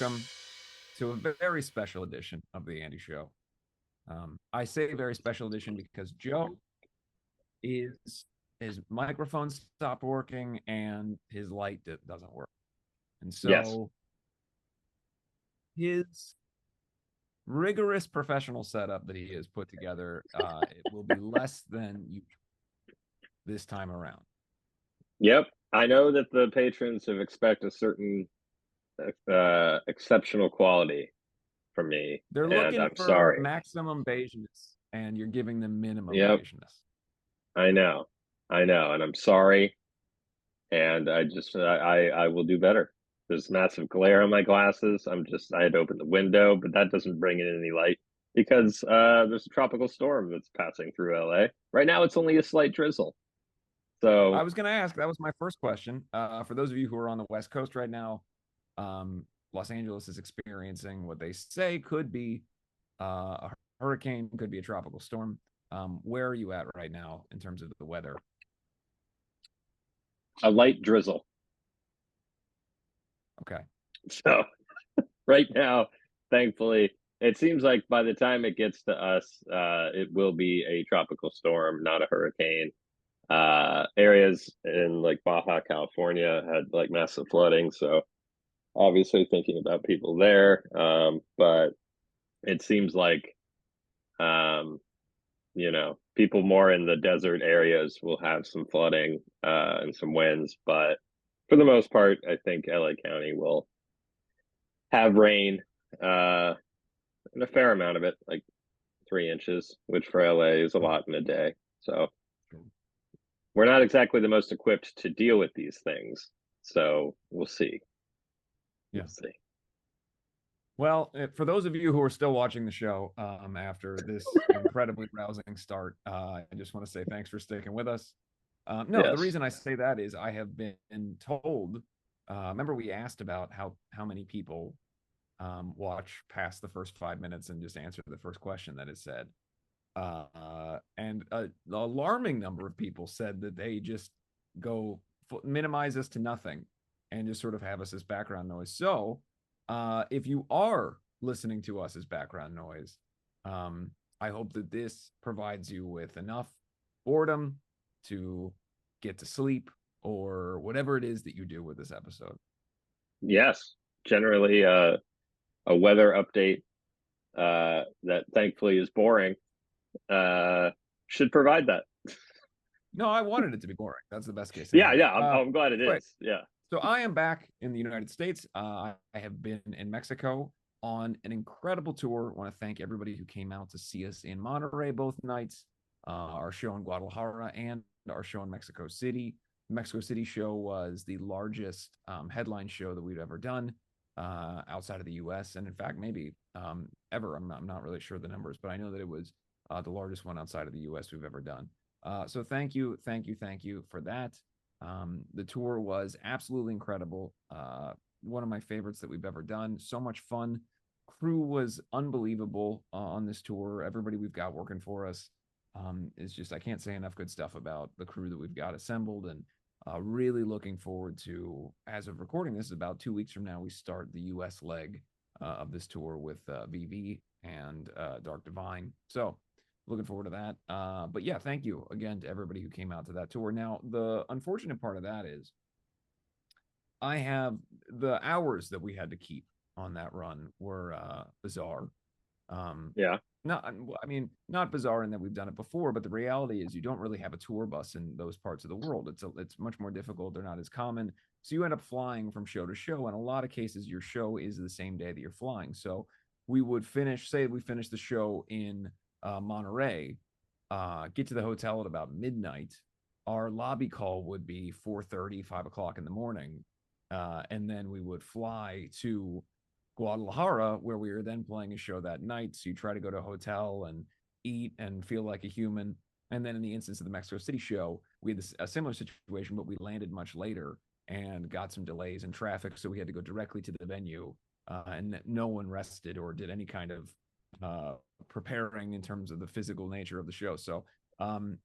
welcome to a very special edition of the Andy Show. I say very special edition because Joe is his microphone stopped working and his light doesn't work, and Yes. so his rigorous professional setup that he has put together, it will be less than usual this time around. Yep. I know that the patrons have expect a certain exceptional quality from me, They're and looking I'm for sorry. maximum Bayesianness, and you're giving them minimum Yep. Bayesianness. I know. I know, and I'm sorry. And I will do better. There's massive glare on my glasses. I had to open the window, but that doesn't bring in any light because there's a tropical storm that's passing through LA. Right now, it's only a slight drizzle. I So was going to ask. That was my first question. For those of you who are on the West Coast right now, Los Angeles is experiencing what they say could be a hurricane, could be a tropical storm. Where are you at right now in terms of the weather? a light drizzle. Okay. So right now, thankfully, it seems like by the time it gets to us, it will be a tropical storm, not a hurricane. Areas in like Baja California had like massive flooding, so obviously thinking about people there. But it seems like um, people more in the desert areas will have some flooding and some winds, but for the most part, I think LA County will have rain, uh, and a fair amount of it, like 3 inches, which for LA is a lot in a day. So we're not exactly the most equipped to deal with these things. So we'll see. Yeah. We'll see. Well, for those of you who are still watching the show after this incredibly rousing start, I just want to say thanks for sticking with us. No, the Yes. reason I say that is I have been told. Remember, we asked about how many people watch past the first 5 minutes and just answer the first question that is said. And an alarming number of people said that they just go minimize us to nothing and just sort of have us as background noise. So, if you are listening to us as background noise, I hope that this provides you with enough boredom to get to sleep or whatever it is that you do with this episode. Yes. Generally, a weather update that thankfully is boring should provide that. No, I wanted it to be boring. That's the best case Yeah, scenario. yeah. I'm glad it Right. is. Yeah. So I am back in the United States. I have been in Mexico on an incredible tour. I want to thank everybody who came out to see us in Monterrey both nights, our show in Guadalajara, and our show in Mexico City. The Mexico City show was the largest headline show that we've ever done outside of the U.S. and in fact maybe ever. I'm not really sure the numbers, but I know that it was the largest one outside of the U.S. we've ever done. So thank you, thank you, thank you for that. The tour was absolutely incredible. One of my favorites that we've ever done. So much fun. Crew was unbelievable on this tour. Everybody we've got working for us is just, I can't say enough good stuff about the crew that we've got assembled, and really looking forward to, as of recording this, about 2 weeks from now, we start the US leg of this tour with VV and Dark Divine. So looking forward to that. But yeah, thank you again to everybody who came out to that tour. Now, the unfortunate part of that is I have the hours that we had to keep on that run were bizarre. Um, Yeah. not, I mean, not bizarre in that we've done it before, but the reality is you don't really have a tour bus in those parts of the world. It's much more difficult. They're not as common. So you end up flying from show to show. In a lot of cases, your show is the same day that you're flying. So we would say we finish the show in Monterey, get to the hotel at about midnight. Our lobby call would be 4:30, 5 o'clock in the morning. And then we would fly to Guadalajara, where we were then playing a show that night. So you try to go to a hotel and eat and feel like a human. And then in the instance of the Mexico City show, we had a similar situation, but we landed much later and got some delays in traffic. So we had to go directly to the venue, and no one rested or did any kind of uh, preparing in terms of the physical nature of the show. So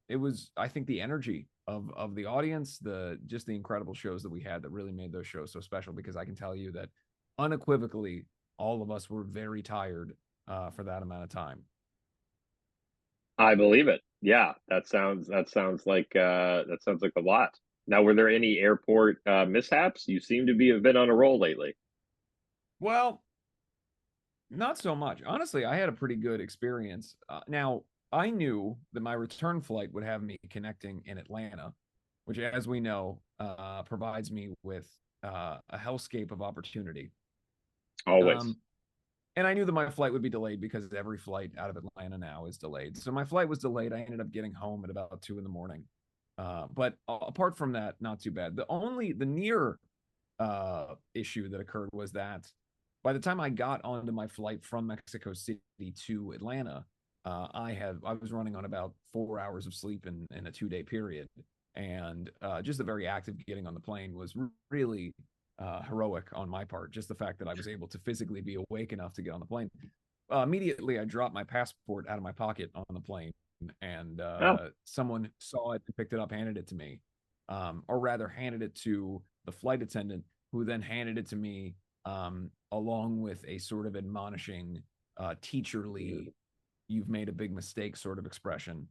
it was, I think, the energy of the audience, the just the incredible shows that we had that really made those shows so special. Because I can tell you that unequivocally, all of us were very tired for that amount of time. I believe it. Yeah, that sounds like a lot. Now, were there any airport mishaps? You seem to be have been on a roll lately. Well, not so much. Honestly, I had a pretty good experience. Now, I knew that my return flight would have me connecting in Atlanta, which, as we know, provides me with a hellscape of opportunity. Always. Um, and I knew that my flight would be delayed because every flight out of Atlanta now is delayed. So my flight was delayed. I ended up getting home at about 2 in the morning. But apart from that, not too bad. The near issue that occurred was that by the time I got onto my flight from Mexico City to Atlanta, I was running on about 4 hours of sleep in a 2 day period, and just the very act of getting on the plane was really heroic on my part. Just the fact that I was able to physically be awake enough to get on the plane. Immediately, I dropped my passport out of my pocket on the plane, and Oh, someone saw it and picked it up, handed it to me, or rather, handed it to the flight attendant, who then handed it to me, along with a sort of admonishing, teacherly, "You've made a big mistake" sort of expression,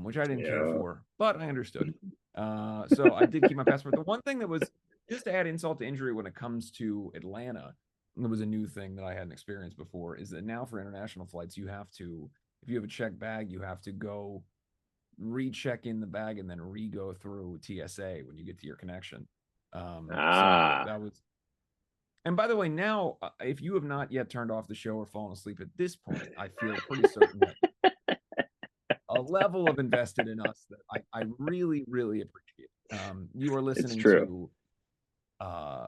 which I didn't care yeah. for, but I understood. So I did keep my passport. The one thing that was, just to add insult to injury when it comes to Atlanta, it was a new thing that I hadn't experienced before, is that now for international flights, you have to, if you have a checked bag, you have to go recheck in the bag and then re-go through TSA when you get to your connection. So Ah, that was. And by the way, now if you have not yet turned off the show or fallen asleep at this point, I feel pretty certain that a level of invested in us that I really, really appreciate. You are it's listening true. to uh,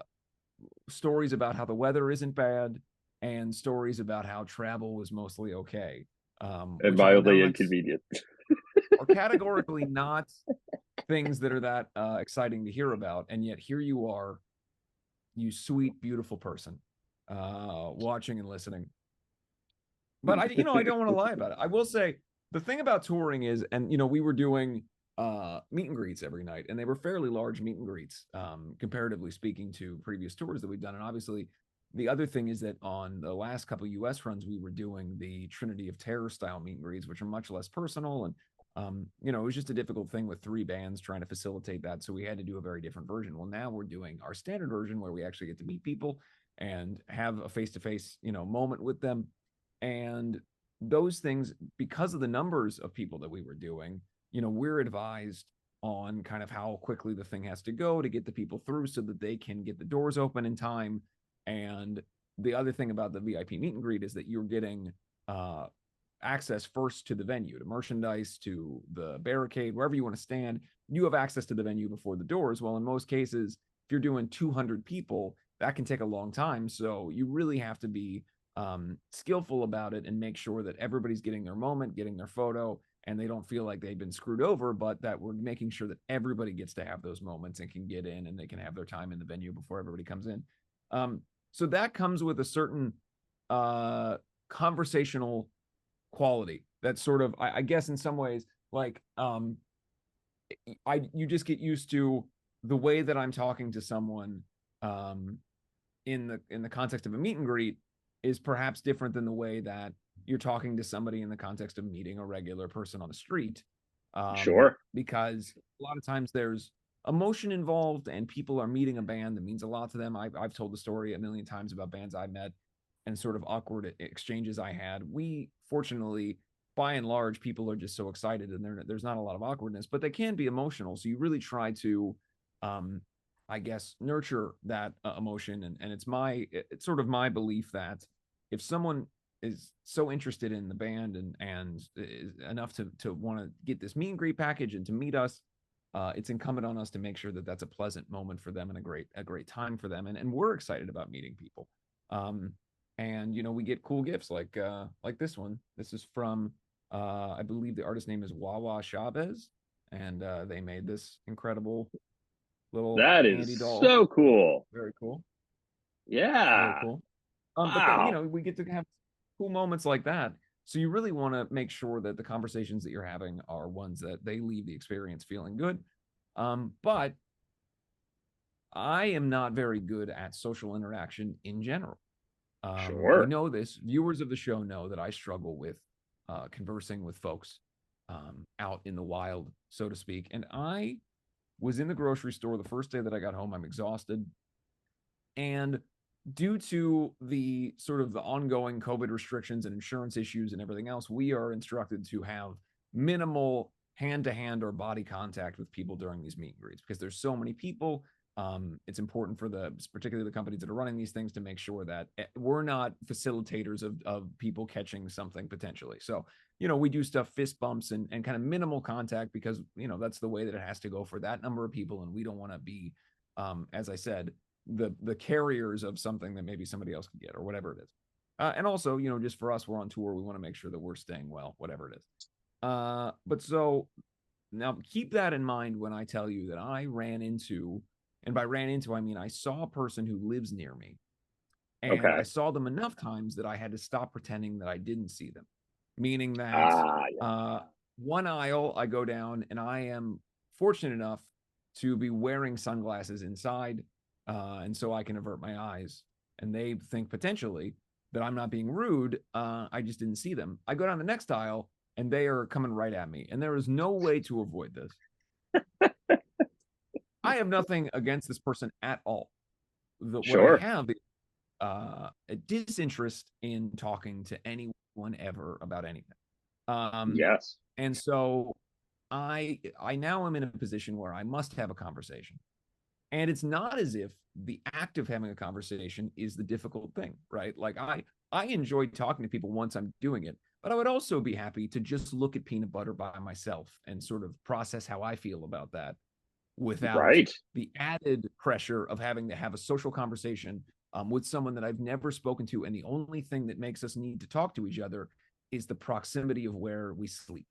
stories about how the weather isn't bad and stories about how travel was mostly okay, And which are mildly not, inconvenient. are categorically not things that are that exciting to hear about. And yet here you are, you sweet, beautiful person, watching and listening. But I don't want to lie about it. I will say the thing about touring is, and we were doing meet and greets every night, and they were fairly large meet and greets, comparatively speaking to previous tours that we've done. And obviously, the other thing is that on the last couple of US runs, we were doing the Trinity of Terror style meet and greets, which are much less personal. And it was just a difficult thing with three bands trying to facilitate that. So we had to do a very different version. Well, now we're doing our standard version where we actually get to meet people and have a face-to-face, moment with them. And those things, because of the numbers of people that we were doing, we're advised on kind of how quickly the thing has to go to get the people through so that they can get the doors open in time. And the other thing about the VIP meet and greet is that you're getting access first to the venue, to merchandise, to the barricade, wherever you want to stand. You have access to the venue before the doors. Well, in most cases, if you're doing 200 people, that can take a long time. So you really have to be skillful about it and make sure that everybody's getting their moment, getting their photo, and they don't feel like they've been screwed over, but that we're making sure that everybody gets to have those moments and can get in and they can have their time in the venue before everybody comes in. So that comes with a certain conversational quality that sort of, I guess, in some ways, like you just get used to the way that I'm talking to someone um, in the context of a meet and greet is perhaps different than the way that you're talking to somebody in the context of meeting a regular person on the street, Sure. because a lot of times there's emotion involved and people are meeting a band that means a lot to them. I've told the story a million times about bands I met and sort of awkward exchanges I had. We fortunately, by and large, people are just so excited and there's not a lot of awkwardness, but they can be emotional. So you really try to um, I guess, nurture that emotion. And it's sort of my belief that if someone is so interested in the band and is enough to want to get this meet and greet package and to meet us, it's incumbent on us to make sure that that's a pleasant moment for them and a great time for them. And we're excited about meeting people. Um, and we get cool gifts like this one. This is from I believe the artist name is Wawa Chavez, and they made this incredible little That Andy is doll. so cool. Very cool. Very Yeah. cool. But then, Wow. we get to have cool moments like that. So you really want to make sure that the conversations that you're having are ones that they leave the experience feeling good. But I am not very good at social interaction in general. We Sure. know this. Viewers of the show know that I struggle with conversing with folks out in the wild, so to speak. And I was in the grocery store the first day that I got home. I'm exhausted. And due to the sort of the ongoing COVID restrictions and insurance issues and everything else, we are instructed to have minimal hand to hand or body contact with people during these meet and greets because there's so many people. It's important for particularly the companies that are running these things to make sure that we're not facilitators of people catching something potentially. So, we do stuff fist bumps and kind of minimal contact because, that's the way that it has to go for that number of people. And we don't want to be, as I said, the carriers of something that maybe somebody else could get or whatever it is. And also, just for us, we're on tour. We want to make sure that we're staying well, whatever it is. But so now keep that in mind when I tell you that I ran into, and by ran into, I mean, I saw a person who lives near me and Okay. I saw them enough times that I had to stop pretending that I didn't see them, meaning that Yeah. one aisle I go down and I am fortunate enough to be wearing sunglasses inside. And so I can avert my eyes. And they think potentially that I'm not being rude. I just didn't see them. I go down the next aisle and they are coming right at me. And there is no way to avoid this. I have nothing against this person at all. What I Sure. have is a disinterest in talking to anyone ever about anything. Yes. And so I now am in a position where I must have a conversation. And it's not as if the act of having a conversation is the difficult thing, right? Like I enjoy talking to people once I'm doing it, but I would also be happy to just look at peanut butter by myself and sort of process how I feel about that without Right. the added pressure of having to have a social conversation with someone that I've never spoken to. And the only thing that makes us need to talk to each other is the proximity of where we sleep.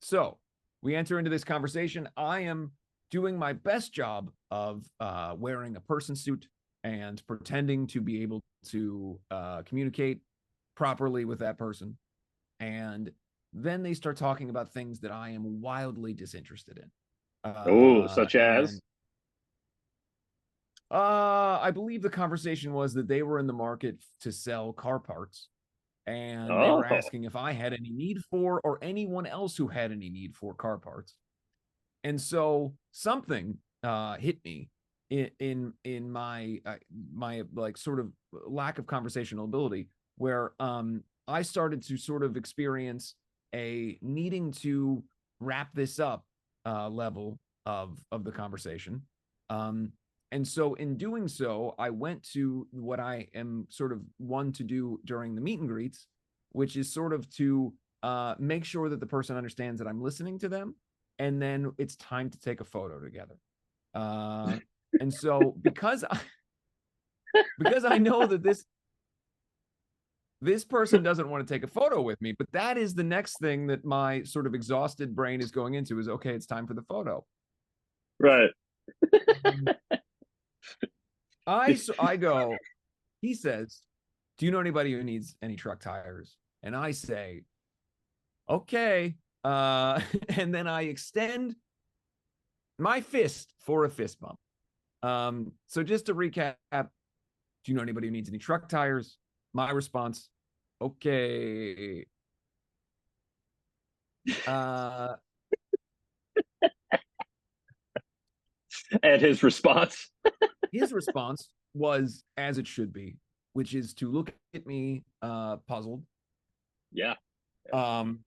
So we enter into this conversation. I am doing my best job of wearing a person suit and pretending to be able to communicate properly with that person. And then they start talking about things that I am wildly disinterested in. Oh, such And as. I believe the conversation was that they were in the market to sell car parts and they were Oh, asking if I had any need for or anyone else who had any need for car parts. And so something hit me in my my like sort of lack of conversational ability where I started to sort of experience a needing to wrap this up level of the conversation. Um, and so in doing so, I went to what I am sort of one to do during the meet and greets, which is sort of to make sure that the person understands that I'm listening to them and then it's time to take a photo together. And so because I know that this person doesn't want to take a photo with me, but that is the next thing that my sort of exhausted brain is going into is okay, it's time for the photo. right. Um, I go, he says, "Do you know anybody who needs any truck tires?" And I say, "Okay." And then I extend my fist for a fist bump. So just to recap, do you know anybody who needs any truck tires? My response, okay. Uh, And his response. his response was as it should be, which is to look at me puzzled Yeah. um,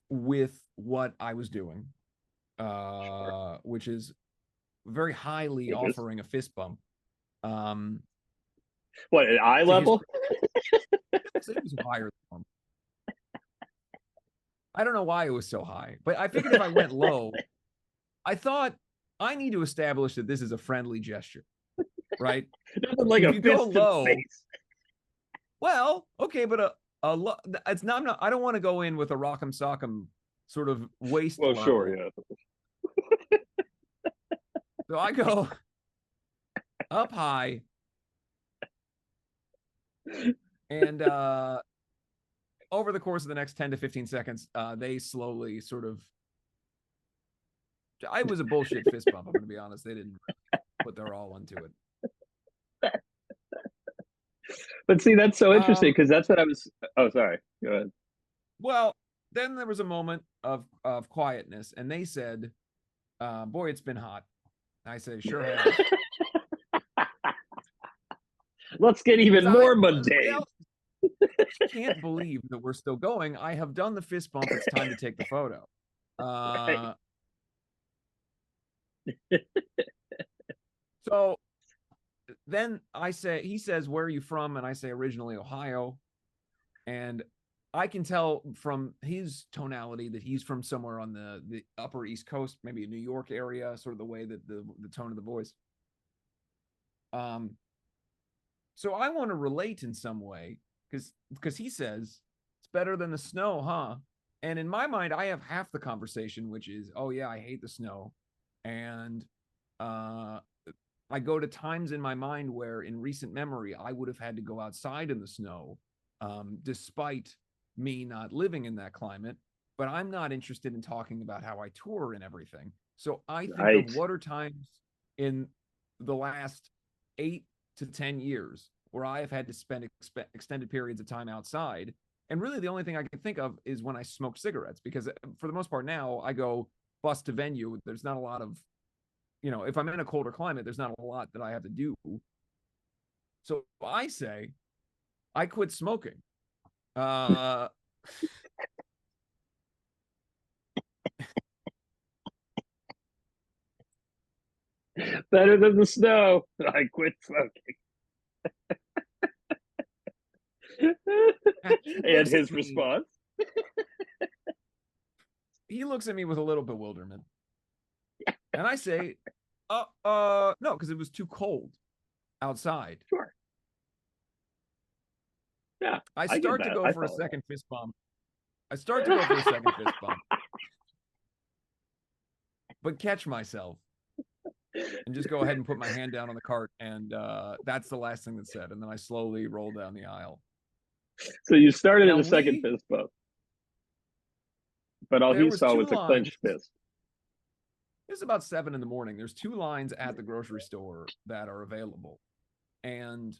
with what I was doing, which is very highly Which is offering a fist bump. what, at eye To his level? it was higher than normal. I don't know why it was so high, but I figured if I went low, I thought I need to establish that this is a friendly gesture, right? Nothing like If a you go fist to the low, face. well, okay, but it's not. I don't want to go in with a rock'em sock'em sort of waist Well, sure, level. yeah. So I go up high, and over the course of the next 10 to 15 seconds, they slowly sort of I was a bullshit fist bump. I'm going to be honest. They didn't put their all into it. But see, that's so interesting Um, because that's what I was. Oh, sorry. Go ahead. well, then there was a moment of quietness, and they said, "Boy, it's been hot." I say, "Sure has." Let's get Because even I more mundane. can't believe that we're still going. I have done the fist bump. It's time to take the photo. Right. So then he says, "Where are you from?" And I say, "Originally Ohio." And I can tell from his tonality that he's from somewhere on the upper East Coast, maybe a New York area, sort of the way that the tone of the voice. Um, so I want to relate in some way because he says it's better than the snow, huh? And in my mind, I have half the conversation, which is, oh yeah, I hate the snow, and uh, I go to times in my mind where, in recent memory, I would have had to go outside in the snow, despite me not living in that climate. But I'm not interested in talking about how I tour and everything. So I think of Right. what are times in the last 8 to 10 years where I have had to spend extended periods of time outside. And really, the only thing I can think of is when I smoke cigarettes, because for the most part now I go bus to venue. There's not a lot of, if I'm in a colder climate, there's not a lot that I have to do. So I say I quit smoking. Uh, Better than the snow. I quit smoking. and he And looks at his me. response. He looks at me with a little bewilderment, and I say, no, because it was too cold outside. Sure. Yeah, I I get start to that. go I for a follow second fist bump. I start to go for a second fist bump, but catch myself and just go ahead and put my hand down on the cart, and that's the last thing that's said. And then I slowly roll down the aisle. So you started Now at a second fist bump, but all there he was saw two was a lines. clenched fist. It's about 7 in the morning. There's two lines at the grocery store that are available, and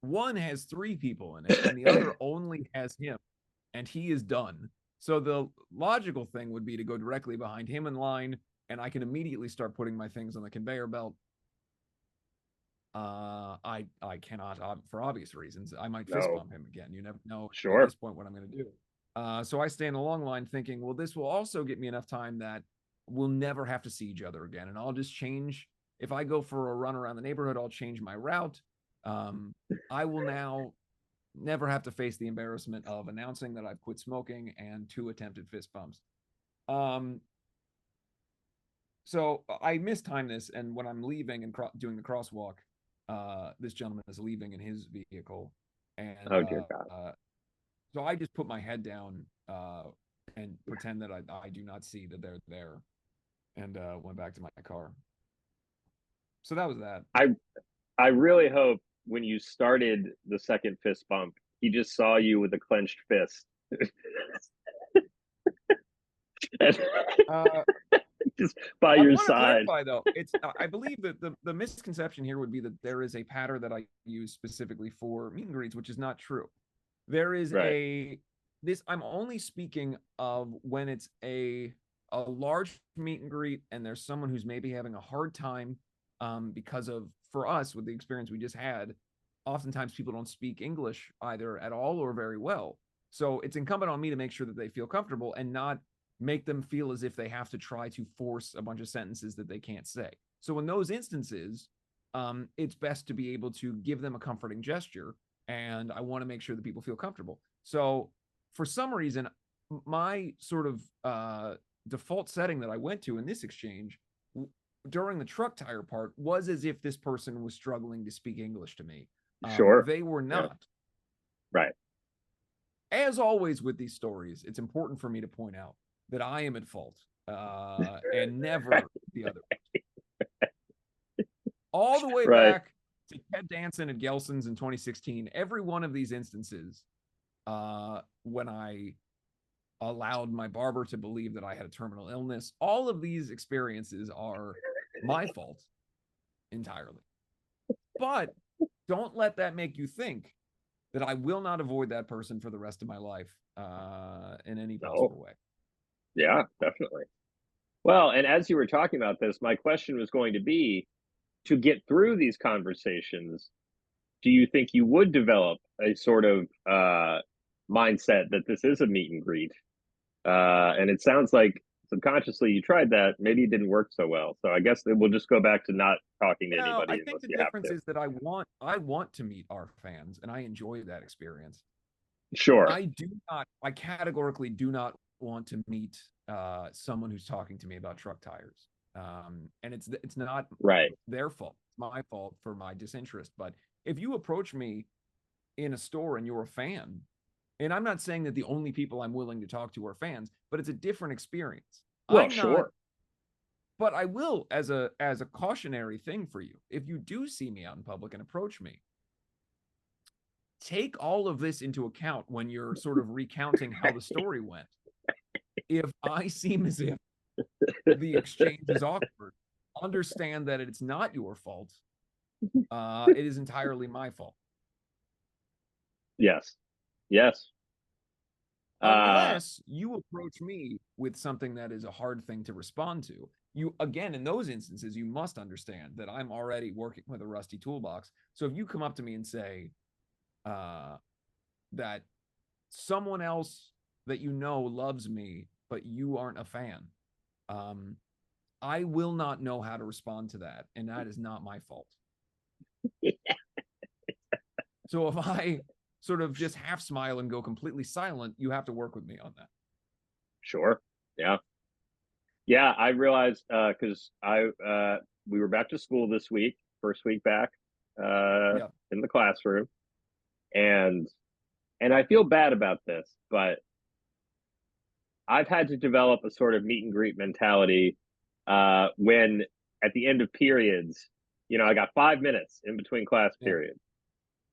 one has three people in it, and the other only has him, and he is done. So the logical thing would be to go directly behind him in line, and I can immediately start putting my things on the conveyor belt. I cannot, for obvious reasons. I might fist No, bump him again. You never know at sure. this point what I'm going to do. So I stay in the long line thinking, well, this will also get me enough time that we'll never have to see each other again. And I'll just change. If I go for a run around the neighborhood, I'll change my route. I will now never have to face the embarrassment of announcing that I've quit smoking and 2 attempted fist bumps. Um, so I mistimed this, and when I'm leaving and doing the crosswalk, this gentleman is leaving in his vehicle, and Oh dear God. so I just put my head down and pretend that I do not see that they're there, and went back to my car. So that was that. I I really hope when you started the second fist bump, he just saw you with a clenched fist. And Uh, just by I your want to side. clarify though. I believe that the misconception here would be that there is a pattern that I use specifically for meet and greets, which is not true. There is Right. I'm only speaking of when it's a large meet and greet and there's someone who's maybe having a hard time, because of, for us, with the experience we just had, oftentimes people don't speak English either at all or very well. So it's incumbent on me to make sure that they feel comfortable and not make them feel as if they have to try to force a bunch of sentences that they can't say. So in those instances, it's best to be able to give them a comforting gesture, and I want to make sure that people feel comfortable. So for some reason, my sort of default setting that I went to in this exchange during the truck tire part was as if this person was struggling to speak English to me. Sure. They were Yeah. not. Right. As always with these stories, it's important for me to point out that I am at fault, and never Right. the other. All the way Right. back to Ted Danson at Gelson's in 2016, every one of these instances, when I allowed my barber to believe that I had a terminal illness. All of these experiences are my fault entirely. But don't let that make you think that I will not avoid that person for the rest of my life in any No. possible way. Yeah, definitely. Well, and as you were talking about this, my question was going to be, to get through these conversations, do you think you would develop a sort of mindset that this is a meet and greet? And it sounds like subconsciously you tried that. Maybe it didn't work so well. So I guess that we'll just go back to not talking to No, I anybody think unless the you have difference to. is that I want to meet our fans and I enjoy that experience. Sure. I categorically do not want to meet someone who's talking to me about truck tires. And it's not Right. their fault. It's my fault for my disinterest. But if you approach me in a store and you're a fan, and I'm not saying that the only people I'm willing to talk to are fans, but it's a different experience. Well, I'm not, sure. but I will as a cautionary thing for you. If you do see me out in public and approach me, take all of this into account when you're sort of recounting how the story went. If I seem as if the exchange is awkward, understand that it's not your fault. It is entirely my fault. Yes. Yes. Unless you approach me with something that is a hard thing to respond to. You, again, in those instances, you must understand that I'm already working with a rusty toolbox. So if you come up to me and say that someone else that you know loves me, but you aren't a fan, I will not know how to respond to that. And that is not my fault. So if I sort of just half smile and go completely silent, you have to work with me on that. Sure. Yeah. Yeah, I realized because I we were back to school this week, first week back Yeah. in the classroom, and I feel bad about this, but I've had to develop a sort of meet and greet mentality when at the end of periods, I got 5 minutes in between class Yeah. periods,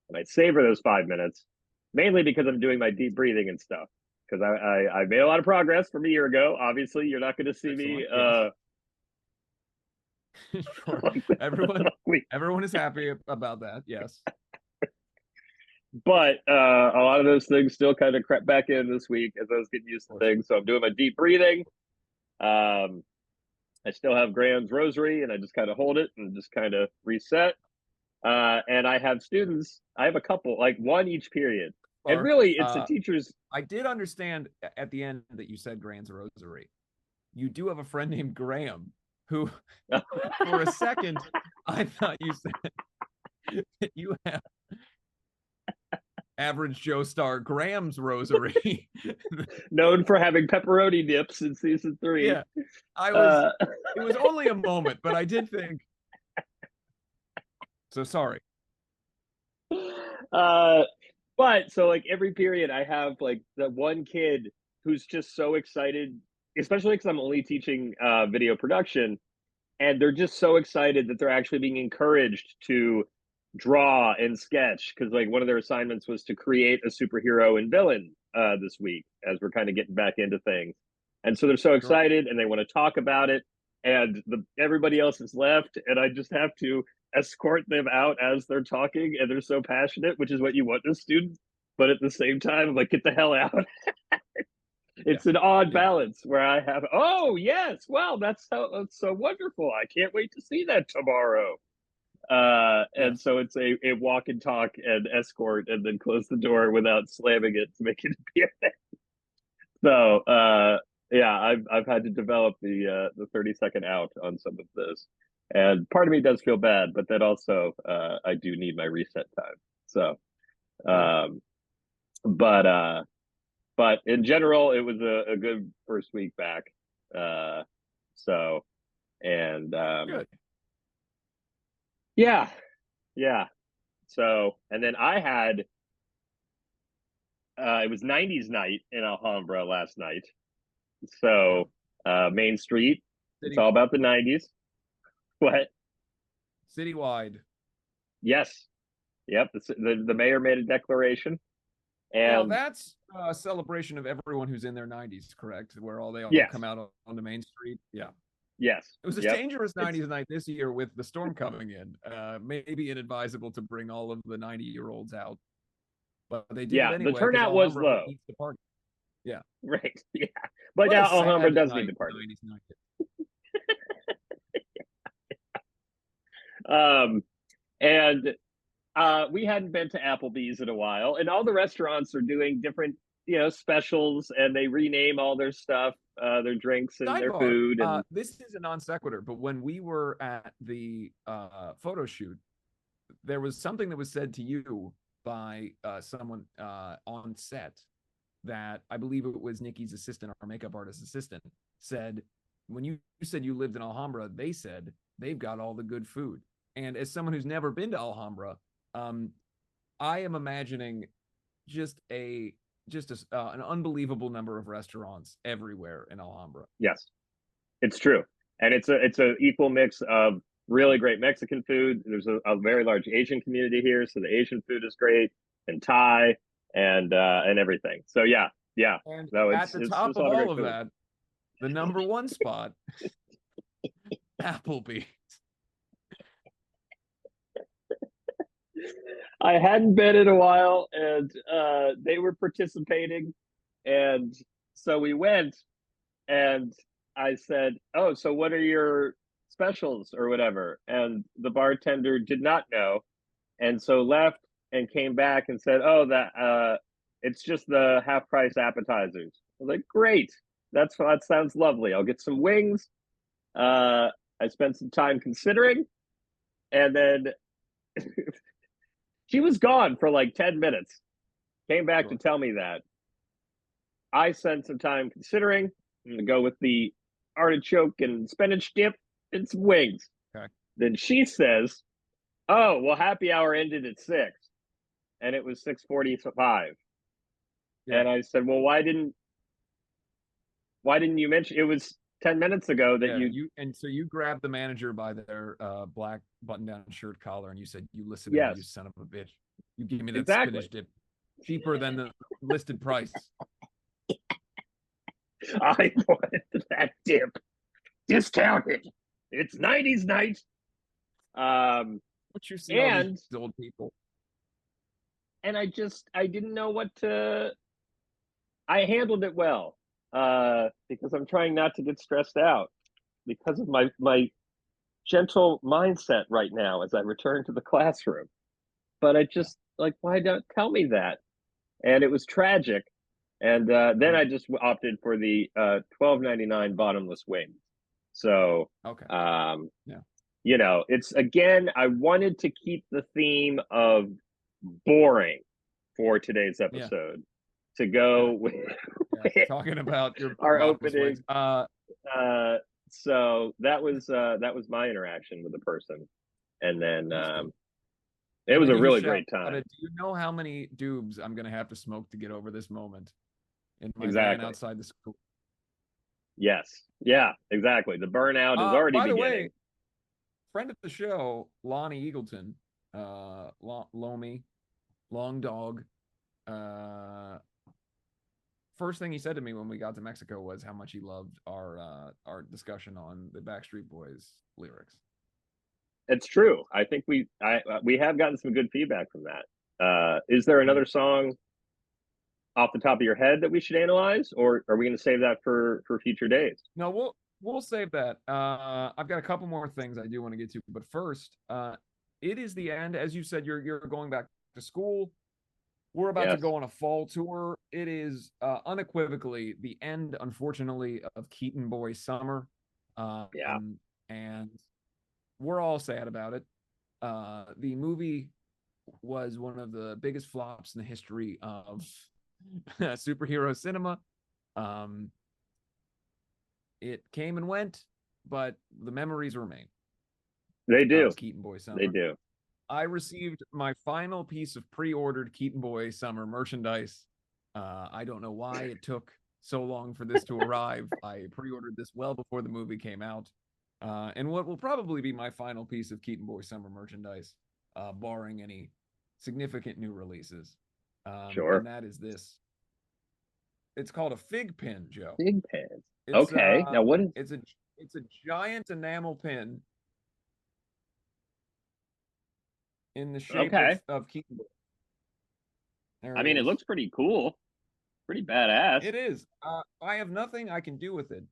and I savor those 5 minutes mainly because I'm doing my deep breathing and stuff. Because I made a lot of progress from a year ago. Obviously, you're not going to see me Excellent. Yes. Sure. like Everyone is happy about that. Yes. but a lot of those things still kind of crept back in this week as I was getting used Of to course. things. So I'm doing my deep breathing. Um, I still have Graham's rosary, and I just kind of hold it and just kind of reset. And I have students. I have a couple, like one each period, and Or really, it's the teachers. I did understand at the end that you said Graham's rosary. You do have a friend named Graham who, for a second, I thought you said that you have average Joe Star Graham's rosary. Known for having pepperoni dips in season 3. Yeah, I was. It was only a moment, but I did think. So sorry. But so like every period, I have like the one kid who's just so excited, especially because I'm only teaching video production, and they're just so excited that they're actually being encouraged to draw and sketch because like one of their assignments was to create a superhero and villain this week as we're kind of getting back into things, and so they're so Sure. excited and they want to talk about it, and everybody else is left, and I just have to escort them out as they're talking, and they're so passionate, which is what you want in a student, but at the same time I'm like, get the hell out. Yeah. It's an odd Yeah. balance where I have, oh yes, well that's so wonderful. I can't wait to see that tomorrow. And Yes. so it's a walk and talk and escort and then close the door without slamming it to make it appear. So yeah, I've had to develop the 30-second out on some of this. And part of me does feel bad, but then also I do need my reset time. So Sure. um but but in general, it was a good first week back. Uh, so and Good. yeah, yeah. So and then I had it was '90s night in Alhambra last night. Yeah. So Main Street, it's City all about the '90s. What? citywide. Yes. Yep. The mayor made a declaration, Now And that's a celebration of everyone who's in their 90s, correct? Where they all yes, come out on the main street. Yeah. yes, It was a yep. dangerous It's 90s night this year with the storm coming in. Maybe inadvisable to bring all of the 90-year-olds out, but they did it yeah, the anyway because turnout was Alhambra low. needs to party. Yeah. Right. Yeah. But What a now Alhambra sad does need night to for party. 90s night. Um, and we hadn't been to Applebee's in a while, and all the restaurants are doing different, specials, and they rename all their stuff, their drinks and their Sidebar. food. And This is a non sequitur, but when we were at the photo shoot, there was something that was said to you by someone on set that I believe it was Nikki's assistant, our makeup artist assistant, said when you said you lived in Alhambra, they said they've got all the good food. And as someone who's never been to Alhambra, I am imagining just an unbelievable number of restaurants everywhere in Alhambra. yes, it's true, and it's a equal mix of really great Mexican food. There's a very large Asian community here, so the Asian food is great, and Thai, and everything. So yeah, yeah. And No, at the top there's a of lot of all great of food. that, the number one spot, Applebee. I hadn't been in a while, and they were participating, and so we went, and I said, "Oh, so what are your specials or whatever?" And the bartender did not know, and so left and came back and said, "Oh, that it's just the half price appetizers." I was like, "Great, that sounds lovely. I'll get some wings." Uh, I spent some time considering, and then she was gone for like 10 minutes. Came back to Sure. tell me that. I spent some time considering. I'm gonna go with the artichoke and spinach dip and some wings. Okay. Then she says, "Oh, well, happy hour ended at 6, and it was 6:45." Yeah. And I said, "Well, why didn't you mention it was 10 minutes ago that Yeah. you?" So you grabbed the manager by their black button-down shirt collar and you said, "You listen to me, you Yes, son of a bitch. You give me that exactly. spinach dip cheaper than the listed price." I wanted that dip discounted. It's 90s night. Um, What you see all these and old people. I didn't know what to. I handled it well, because I'm trying not to get stressed out because of my gentle mindset right now as I return to the classroom. But I Yeah. just like, why don't tell me that? And it was tragic. And then Yeah. I just opted for the 12.99 bottomless wings. So Okay. um, Yeah. it's again, I wanted to keep the theme of boring for today's Yeah. episode to Yeah. go with Yeah. Talking about your our bottomless opening. wings. Uh, so that was my interaction with the person, and then That's good. it And was then a you really great shouted, time. "Do you know how many dubs I'm gonna have to smoke to get over this moment in my van Exactly. outside the school?" Yes. Yeah. Exactly. The burnout is already By the beginning. way, friend of the show, Lonnie Eagleton, Lomi, Long Dog. First thing he said to me when we got to Mexico was how much he loved our discussion on the Backstreet Boys lyrics. It's true. I think we have gotten some good feedback from that. Is there Yeah. another song off the top of your head that we should analyze, or are we going to save that for future days? No, we'll save that. I've got a couple more things I do want to get to, but first, it is the end. As you said, you're going back to school. We're about to Yes. go on a fall tour. It is unequivocally the end, unfortunately, of Keaton Boy Summer. Yeah. And we're all sad about it. The movie was one of the biggest flops in the history of superhero cinema. It came and went, but the memories remain They do. of Keaton Boy They Summer. do. I received my final piece of pre-ordered Keaton Boy Summer merchandise. I don't know why it took so long for this to arrive. I pre-ordered this well before the movie came out. And what will probably be my final piece of Keaton Boy Summer merchandise, barring any significant new releases. Sure. And that is this. It's called a fig pin, Joe. Big pants. It's Okay. Now what is it's a giant enamel pin in the shape okay. of Keaton. There I it mean, it is. looks pretty cool. Pretty badass. It is. I have nothing I can do with it.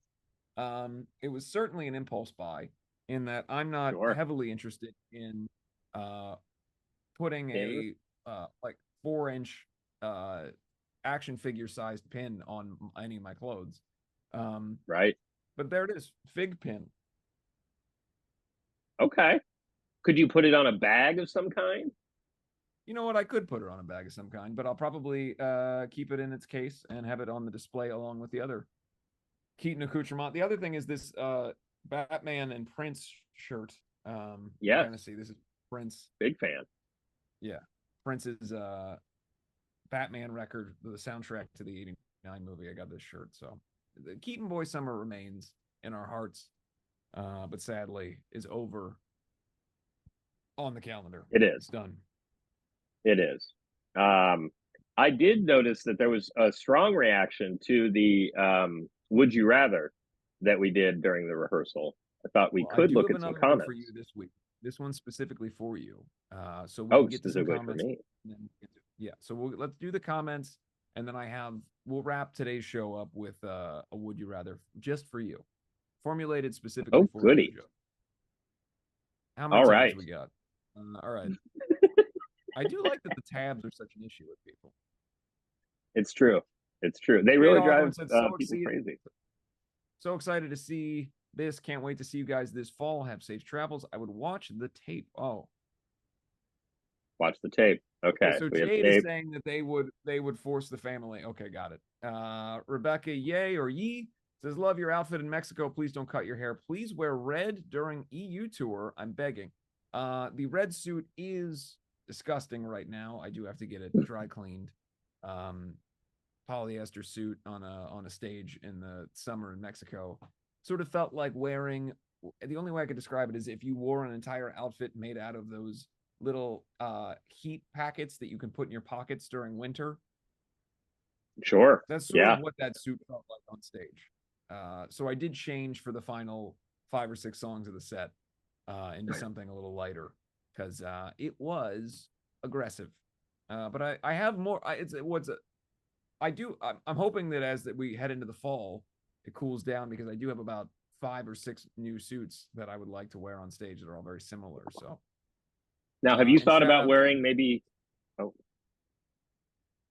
It was certainly an impulse buy in that I'm not Sure. heavily interested in uh, putting Pins. a like 4-inch action figure sized pin on any of my clothes. Um, Right. but there it is, fig pin. Okay. Could you put it on a bag of some kind? You know what? I could put it on a bag of some kind, but I'll probably keep it in its case and have it on the display along with the other Keaton accoutrement. The other thing is this Batman and Prince shirt. You're Yes. gonna see this is Prince. Big fan. Yeah, Prince's Batman record, the soundtrack to the '89 movie. I got this shirt, so the Keaton Boy Summer remains in our hearts, but sadly is over on the calendar. It It's is. done. It is. I did notice that there was a strong reaction to the would you rather that we did during the rehearsal. I thought we Well, I could do look have at some another one for you comments. this week. This one's specifically for you. So we Oh, can get to some specifically for comments. me. Yeah. So let's do the comments, and then we'll wrap today's show up with a would you rather just for you, formulated specifically Oh, for you, goody. Joe. How many All tabs right. we got? All right. I do like that the tabs are such an issue with people. It's true. It's true. They Jade really drive Hawthorne said, people crazy. so excited to see this. Can't wait to see you guys this fall. Have safe travels. I would watch the tape. Oh, Watch the tape. okay, Okay. so We have Jade is tape. saying that they would force the family. Okay, got it. Rebecca, yay or ye says, love your outfit in Mexico. Please don't cut your hair. Please wear red during EU tour. I'm begging. The red suit is disgusting right now. I do have to get it dry cleaned. Polyester suit on a stage in the summer in Mexico. Sort of felt like wearing. The only way I could describe it is if you wore an entire outfit made out of those little heat packets that you can put in your pockets during winter. Sure. That's sort Yeah. of what that suit felt like on stage. So I did change for the final 5 or 6 songs of the set into something a little lighter because it was aggressive. But I have more. I'm hoping that as that we head into the fall, it cools down because I do have about 5 or 6 new suits that I would like to wear on stage that are all very similar. So Now, have you and thought about wearing maybe? Oh,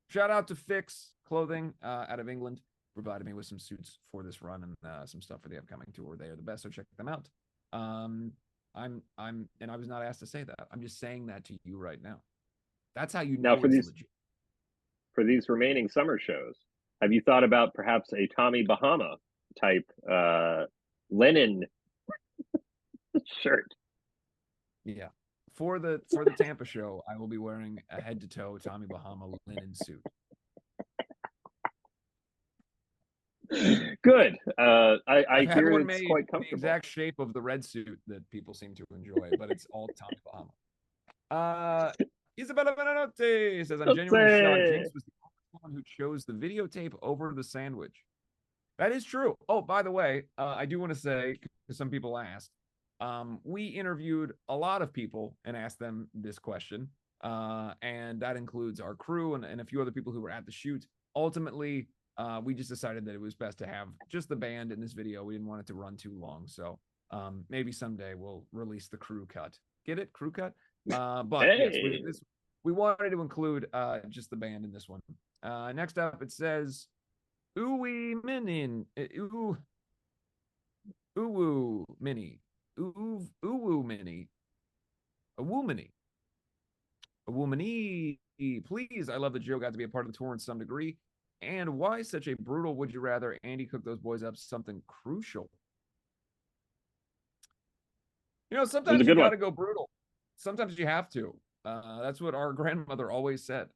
shout out to Fix Clothing out of England, provided me with some suits for this run and some stuff for the upcoming tour. They are the best, so check them out. And I was not asked to say that. I'm just saying that to you right now. That's how you now know it's legit. for these remaining summer shows, have you thought about perhaps a Tommy Bahama type linen shirt? Yeah. For the Tampa show, I will be wearing a head to toe Tommy Bahama linen suit. Good. I hear it's made quite comfortable. the exact shape of the red suit that people seem to enjoy, but it's all Tommy Bahama. Isabella Benanotte says, I'm genuinely shocked Jinx was the only one who chose the videotape over the sandwich. That is true. Oh, by the way, I do want to say, because some people asked, we interviewed a lot of people and asked them this question. And that includes our crew and a few other people who were at the shoot. Ultimately, we just decided that it was best to have just the band in this video. We didn't want it to run too long. So maybe someday we'll release the crew cut. Get it? Crew cut? But hey. yes, we wanted to include just the band in this one. Next up, it says, Ooey Minin. Ooh Mini. Ooh Mini. A Woomany. A Woomany. Please, I love that Joe got to be a part of the tour in some degree. And why such a brutal would you rather Andy cook those boys up something crucial? You know, sometimes you got to go brutal. Sometimes you have to. That's what our grandmother always said.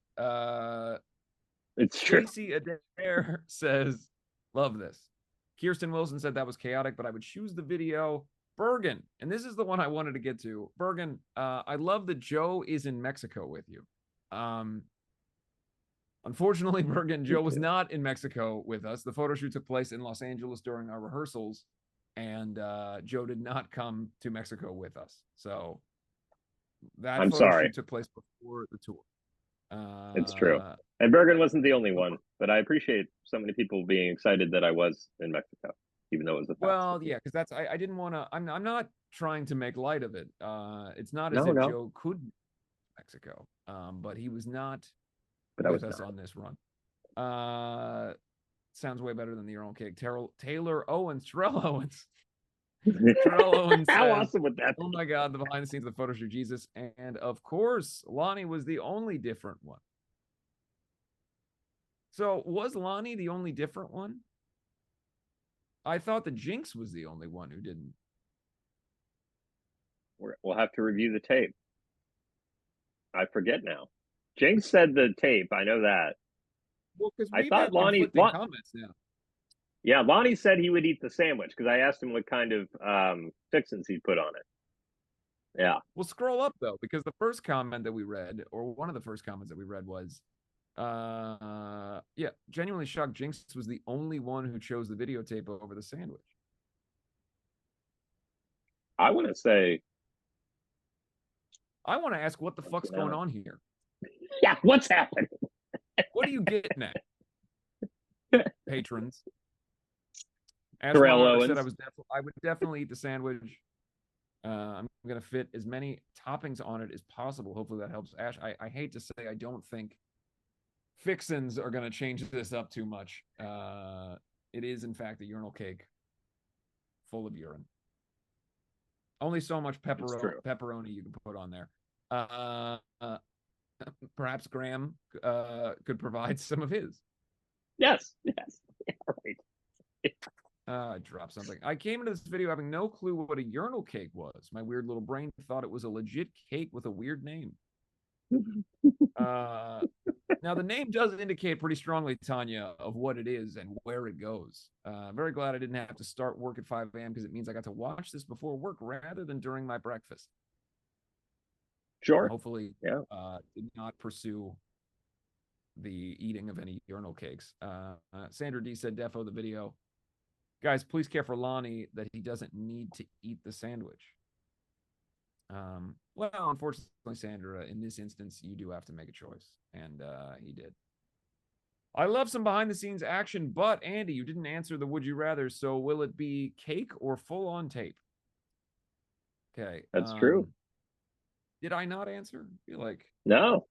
It's true. Stacey Adair says, love this. Kirsten Wilson said that was chaotic, but I would choose the video. Bergen, and this is the one I wanted to get to. Bergen, I love that Joe is in Mexico with you. Unfortunately, Bergen Joe was not in Mexico with us. The photo shoot took place in Los Angeles during our rehearsals, and Joe did not come to Mexico with us. So that I'm photo sorry. shoot took place before the tour. It's true. And Bergen wasn't the only but, one, but I appreciate so many people being excited that I was in Mexico, even though it was a well, fast. yeah, because I didn't want to. I'm not trying to make light of it. It's not as No, if no, Joe could Mexico, but he was not but I with was us not. on this run. Sounds way better than the Earl Cake. Taylor Owens, Terrell Owens. Terrell Owens How says, awesome would that be? "Oh my God, the behind the scenes of the photo shoot, Jesus!" And of course, Lonnie was the only different one. So was Lonnie the only different one? I thought the Jinx was the only one who didn't. We'll have to review the tape. I forget now. Jinx said the tape. I know that. Well, because I we've thought had conflicting comments now. Yeah, Lonnie said he would eat the sandwich because I asked him what kind of fixins he'd put on it. Yeah. We'll scroll up though, because the first comment that we read, or one of the first comments that we read was, yeah, genuinely shocked. Jinx was the only one who chose the videotape over the sandwich. I want to say, I want to ask what the fuck's going on here. Yeah, what's happening? What are you getting at, patrons? As Terrell Monarch said, Owens. I would definitely eat the sandwich. I'm going to fit as many toppings on it as possible. Hopefully that helps. Ash, I hate to say, I don't think fixins are going to change this up too much. It is, in fact, a urinal cake full of urine. Only so much pepperoni you can put on there. Perhaps Graham could provide some of his. Yes. Yeah, right. I dropped something. I came into this video having no clue what a urinal cake was. My weird little brain thought it was a legit cake with a weird name. Now, the name does indicate pretty strongly, Tanya, of what it is and where it goes. Very glad I didn't have to start work at 5 a.m. because it means I got to watch this before work rather than during my breakfast. Sure. Hopefully, yeah. Did not pursue the eating of any urinal cakes. Sandra D said, defo the video. Guys, please care for Lonnie that he doesn't need to eat the sandwich. Well, unfortunately, Sandra, in this instance, you do have to make a choice, and he did. I love some behind-the-scenes action, but Andy, you didn't answer the would you rather, so will it be cake or full-on tape? Okay. That's true. Did I not answer? I feel like no.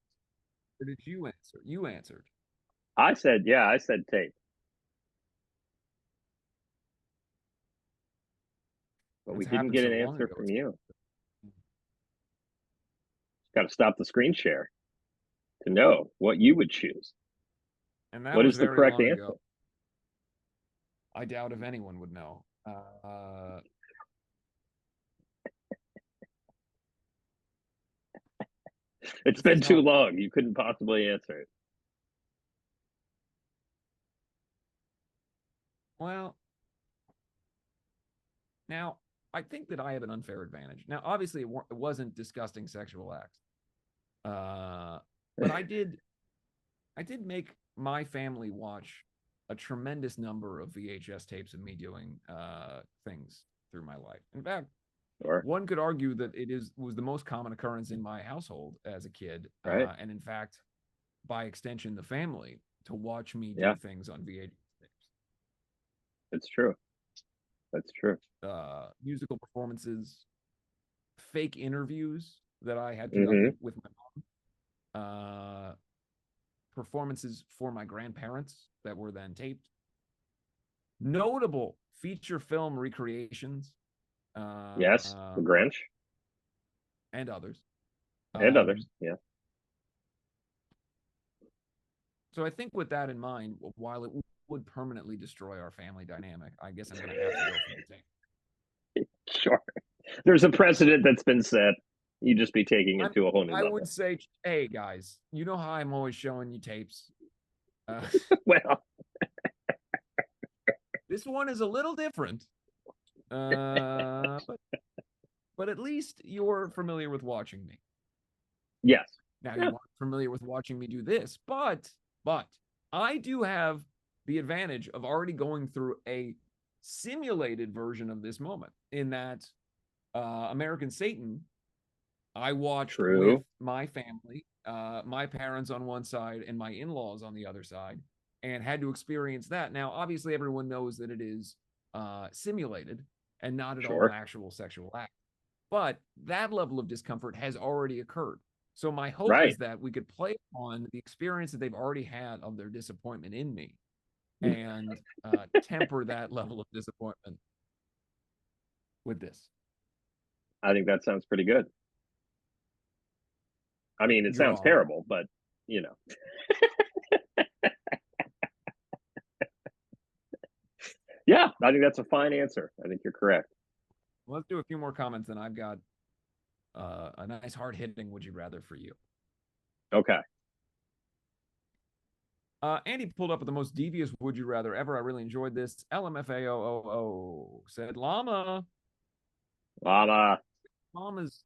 Or did you answer? You answered. I said tape. But we didn't get an answer from you. Got to stop the screen share to know what you would choose. And that what was is the correct answer? Ago. I doubt if anyone would know. It's been too long. You couldn't possibly answer it. Well, now I think that I have an unfair advantage. Now, obviously, it wasn't disgusting sexual acts, but I did make my family watch a tremendous number of VHS tapes of me doing things through my life. In fact, one could argue that was the most common occurrence in my household as a kid, right. And in fact, by extension, the family to watch me do things on VHS tapes. It's true. That's true. Musical performances, fake interviews that I had conducted with my mom, performances for my grandparents that were then taped, notable feature film recreations. Yes, The Grinch. And others. Yeah. So I think with that in mind, while it would permanently destroy our family dynamic, I guess I'm going to have to go for the tape. Sure. There's a precedent that's been set. You just be taking it to a whole new level. I would say, hey, guys, you know how I'm always showing you tapes? Well. This one is a little different. But at least you're familiar with watching me. Yes. Now, you aren't familiar with watching me do this, but But I do have the advantage of already going through a simulated version of this moment in that American Satan, I watched with True. my family, my parents on one side and my in-laws on the other side, and had to experience that. Now, obviously, everyone knows that it is simulated and not at all an Sure. actual sexual act. But that level of discomfort has already occurred. So my hope Right. is that we could play on the experience that they've already had of their disappointment in me and temper that level of disappointment with this. I think that sounds pretty good. I mean, it sounds Draw. terrible, but you know. Yeah, I think that's a fine answer. I think you're correct. Let's do a few more comments, and I've got a nice hard hitting would you rather for you. Okay. Andy pulled up with the most devious would you rather ever. I really enjoyed this. LMFAOOO said llama. Llama. Llama's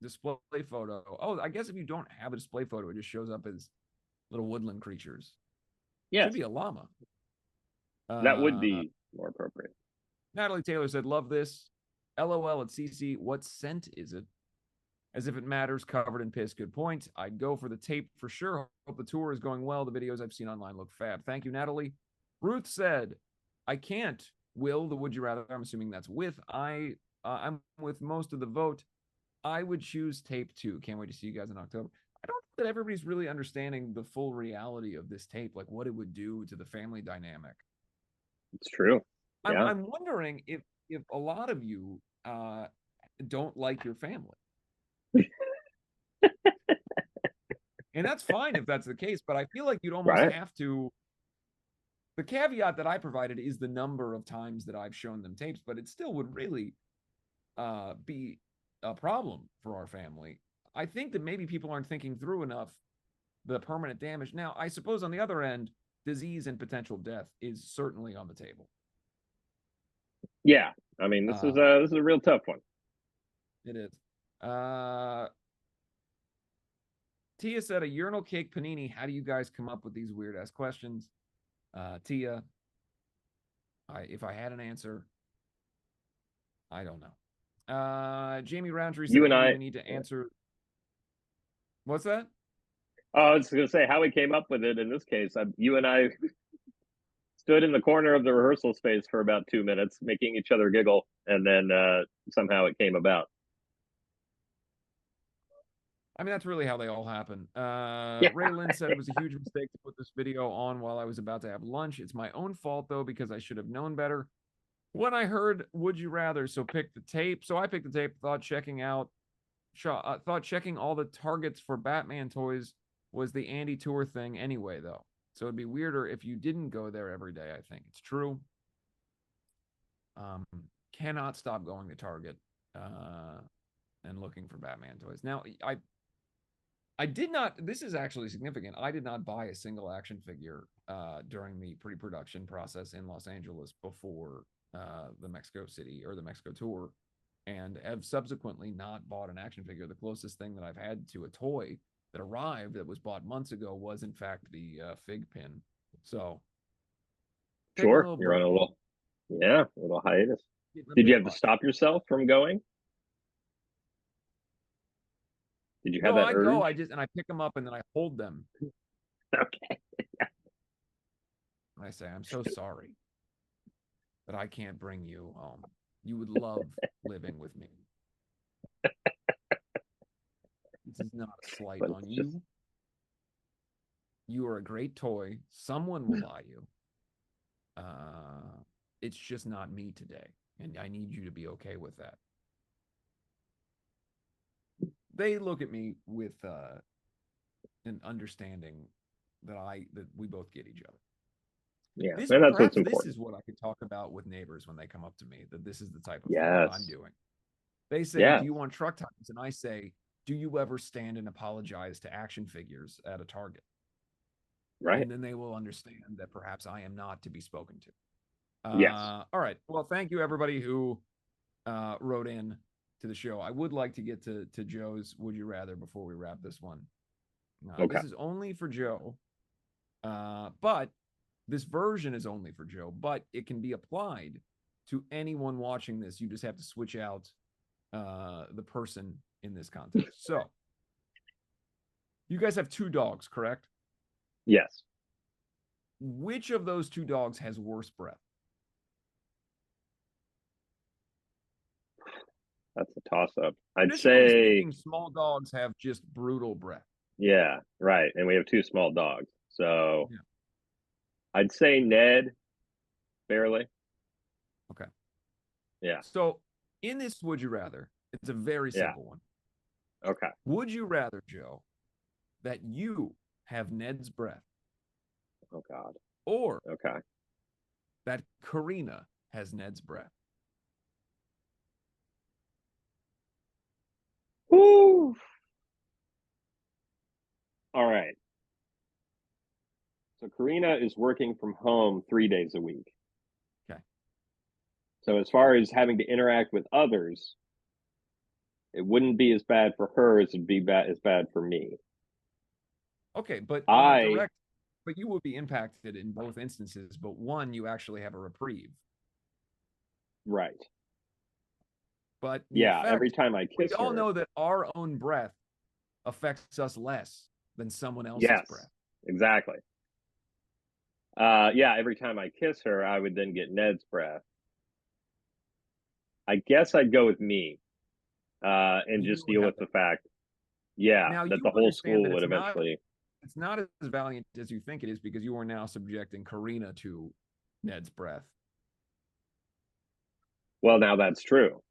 display photo. Oh, I guess if you don't have a display photo, it just shows up as little woodland creatures. Should Yes, be a llama. that would be more appropriate. Natalie Taylor said, "Love this." LOL at CC. What scent is it? As if it matters. Covered in piss. Good point. I'd go for the tape for sure. Hope the tour is going well. The videos I've seen online look fab. Thank you, Natalie. Ruth said, "I can't." Will the would you rather? I'm assuming that's with. I'm with most of the vote. I would choose tape too. Can't wait to see you guys in October. I don't think that everybody's really understanding the full reality of this tape, like what it would do to the family dynamic. It's true. Yeah. I'm wondering if a lot of you don't like your family. And that's fine if that's the case, but I feel like you'd almost Right. have to. The caveat that I provided is the number of times that I've shown them tapes, but it still would really be a problem for our family. I think that maybe people aren't thinking through enough the permanent damage. Now, I suppose on the other end, disease and potential death is certainly on the table. Yeah. I mean, this is a real tough one. It is. Tia said a urinal cake panini. How do you guys come up with these weird ass questions? Tia, if I had an answer, I don't know. Jamie Roundtree said, You and Andy, I. we need to answer. What's that? Oh, I was going to say how we came up with it. In this case, you and I stood in the corner of the rehearsal space for about 2 minutes, making each other giggle, and then somehow it came about. I mean, that's really how they all happen. Yeah. Ray Lynn said it was a huge mistake to put this video on while I was about to have lunch. It's my own fault, though, because I should have known better. When I heard "Would you rather," so pick the tape. So I picked the tape. Thought checking all the targets for Batman toys was the Andy Tour thing anyway, though. So it'd be weirder if you didn't go there every day. I think it's true. Cannot stop going to Target and looking for Batman toys. Now, I did not. This is actually significant. I did not buy a single action figure during the pre-production process in Los Angeles before the Mexico City or the Mexico tour, and have subsequently not bought an action figure. The closest thing that I've had to a toy that arrived that was bought months ago was, in fact, the fig pin. So, Sure, you're on a little hiatus. Did you have to stop yourself from going? Did you have No, that I urge? go. I pick them up and then I hold them. Okay. And I say, "I'm so sorry that I can't bring you home. You would love living with me. This is not a slight But on it's just you. You are a great toy. Someone will buy you. It's just not me today, and I need you to be okay with that." They look at me with an understanding that we both get each other. yeah, and that's what's Perhaps this important. is what I could talk about with neighbors when they come up to me, that this is the type of thing that I'm Yes. doing. They say, "Do Yes. you want truck tires?" And I say, "Do you ever stand and apologize to action figures at a Target?" Right. And then they will understand that perhaps I am not to be spoken to. Yes. All right. Well, thank you everybody who wrote in to the show. I would like to get to Joe's Would You Rather before we wrap this one. Okay. This is only for Joe. But this version is only for Joe, but it can be applied to anyone watching this. You just have to switch out the person in this context. So you guys have 2 dogs, correct? Yes. Which of those 2 dogs has worse breath? That's a toss up. I'd Traditionally say, speaking, small dogs have just brutal breath. yeah, right. And we have 2 small dogs. So Yeah. I'd say Ned, barely. Okay. Yeah. So in this would you rather, it's a very Yeah. simple one. Okay. Would you rather, Joe, that you have Ned's breath Oh, God. or Okay. that Karina has Ned's breath? Woo. All right. So Karina is working from home 3 days a week. Okay. So as far as having to interact with others, it wouldn't be as bad for her as it'd be bad for me. Okay, but in a I direct, but you would be impacted in both instances, but one, you actually have a reprieve. right. But the Yeah, every effect, time I we kiss all her, know that our own breath affects us less than someone else's yes, breath. exactly. Yeah, every time I kiss her, I would then get Ned's breath. I guess I'd go with me, and You just would deal have with that. the fact, yeah, Now that you the whole understand school that would eventually. it's not as valiant as you think it is because you are now subjecting Karina to Ned's breath. Well, now that's true.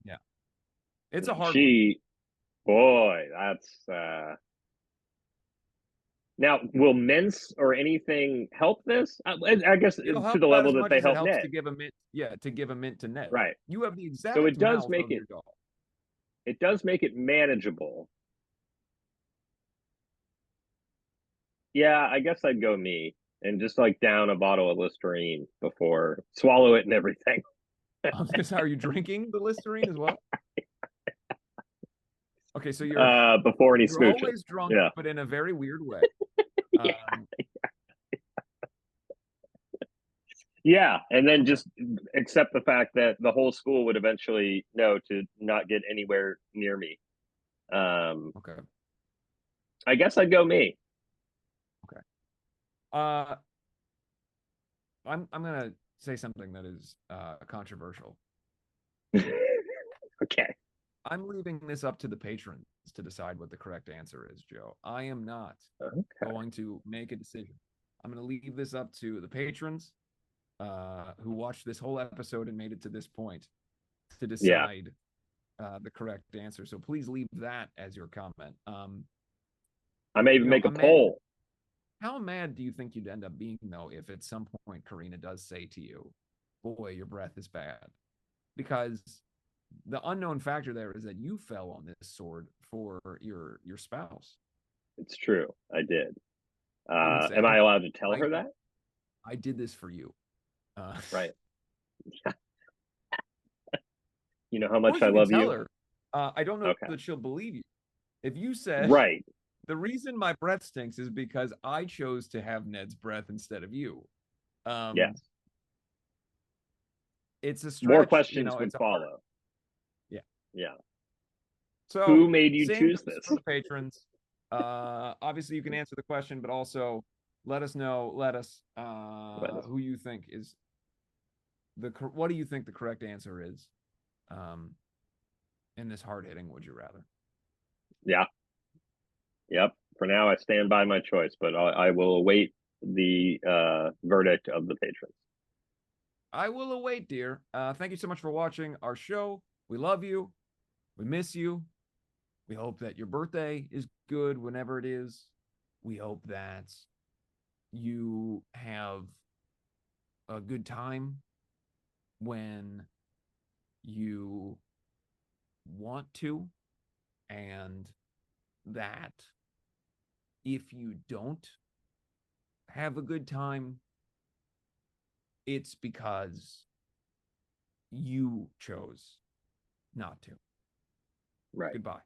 Yeah. It's a And hard one. she, boy, that's now, will mints or anything help this? I guess It'll to help the about level as that much they as it help helps Ned, to give a mint. Yeah, to give a mint to Ned. right? You have the So exact mouth of your dog. it does make it manageable. Yeah, I guess I'd go me and just like down a bottle of Listerine before swallow it and everything. Are you drinking the Listerine as well? Okay, so you're Before any you're smooches. always drunk, Yeah. but in a very weird way. Yeah. Um, Yeah. And then okay, just accept the fact that the whole school would eventually know to not get anywhere near me. Um, okay, I guess I'd go me. okay. Uh, I'm gonna say something that is controversial. Okay. I'm leaving this up to the patrons to decide what the correct answer is, Joe. I am not Okay. going to make a decision. I'm going to leave this up to the patrons who watched this whole episode and made it to this point to Yeah. decide the correct answer. So please leave that as your comment. I may even make a I'm mad. poll. How mad do you think you'd end up being though if at some point Karina does say to you, "Boy, your breath is bad," because the unknown factor there is that you fell on this sword for your spouse. It's true. I did. You would Am I say, allowed to tell "I her that? I did this for you." Uh, Right. You know how of much course, I you can love tell you? her. I don't know Okay. that she'll believe you. If you said Right. the reason my breath stinks is because I chose to have Ned's breath instead of you. Um, Yes. it's a More stretch, questions would it's a hard, follow. yeah. Yeah. So Who made you same choose goes this? for the patrons. Obviously you can answer the question, but also let us know, let us who you think is what do you think the correct answer is um in this hard hitting would you rather? Yeah. Yep. For now, I stand by my choice, but I will await the verdict of the patrons. I will await, dear. Thank you so much for watching our show. We love you. We miss you. We hope that your birthday is good whenever it is. We hope that you have a good time when you want to, and that if you don't have a good time, it's because you chose not to. Right. Goodbye.